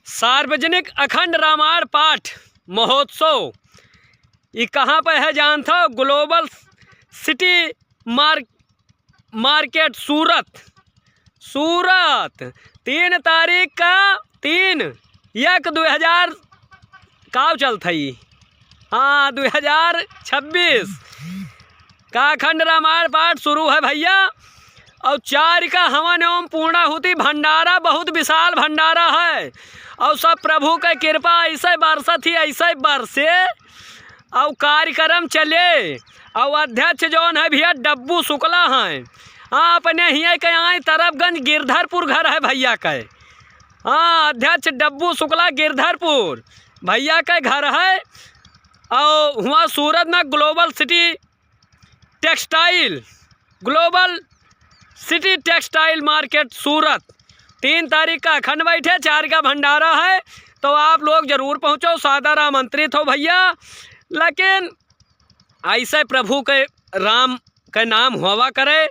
सार्वजनिक अखंड रामायण पाठ महोत्सव ये कहाँ पर है जानते हो? ग्लोबल सिटी मार्केट सूरत 3 तारीख का 3/1/2000 का चलता ही 2026 का अखंड रामायण पाठ शुरू है भैया। और 4 का हवन एवं पूर्णाहुति भंडारा, बहुत विशाल भंडारा है। और सब प्रभु का कृपा ऐसे बरसत ही ऐसे बरसे और कार्यक्रम चले। और अध्यक्ष जौन है भैया डब्बू शुक्ला हैं। अपने ही के यहाँ तरफगंज गिरधरपुर घर है भैया के। अध्यक्ष डब्बू शुक्ला गिरधरपुर भैया का घर है। और वहाँ सूरत में ग्लोबल सिटी टेक्सटाइल मार्केट सूरत 3 तारीख का अखंड बैठे, 4 का भंडारा है। तो आप लोग जरूर पहुँचो, सादर आमंत्रित हो भैया। लेकिन ऐसे प्रभु के राम के नाम होवा करे,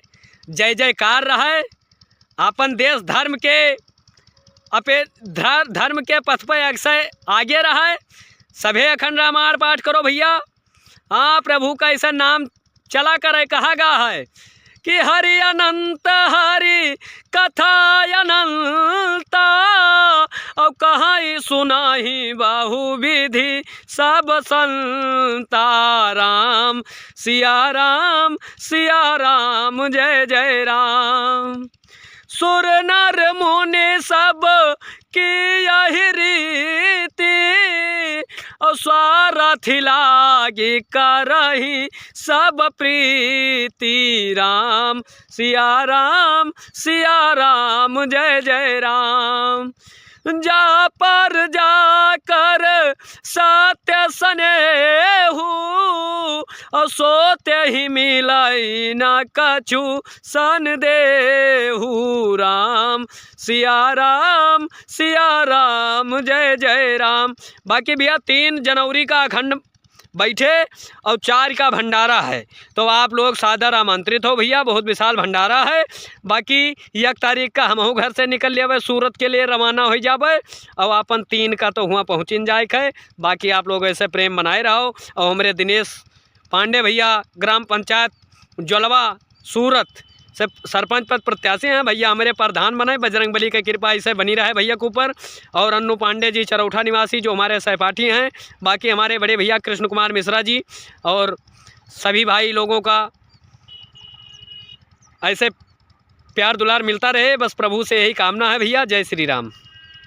जय जयकार रहे, अपन देश धर्म के पथ पर अक्सर आगे रहे। सभी अखंड रामायण पाठ करो भैया। प्रभु का ऐसा नाम चला करे। कहा गा है कि हरि अनंत हरि कथा अनंता, और कहाँ सुनाही बाहु विधि सब संता। राम सिया राम जय जय राम। सुर नर मुनि सब की यही रीति, और स्वारथि लागी करही सब प्रीति। राम सिया राम जय जय राम। जा पर जाकर सत्य स्नेहु, और सोते ही मिलाई न कछु सन देहु। राम सिया राम जय जय राम। बाकी भैया 3 जनवरी का अखंड बैठे और 4 का भंडारा है। तो आप लोग सादर आमंत्रित हो भैया, बहुत विशाल भंडारा है। बाकी 1 तारीख का हमहू घर से निकल जावे, सूरत के लिए रवाना हो जावे। और अपन 3 का तो हुआ पहुँचिन जाए है। बाकी आप लोग ऐसे प्रेम बनाए रहो। और हमारे दिनेश पांडे भैया ग्राम पंचायत जलवा सूरत से सरपंच पद प्रत्याशी हैं भैया। हमारे प्रधान बनाए, बजरंगबली की कृपा ऐसे बनी रहे भैया के ऊपर। और अन्नू पांडे जी चरौठा निवासी जो हमारे सहपाठी हैं। बाकी हमारे बड़े भैया कृष्ण कुमार मिश्रा जी और सभी भाई लोगों का ऐसे प्यार दुलार मिलता रहे, बस प्रभु से यही कामना है भैया। जय श्री राम।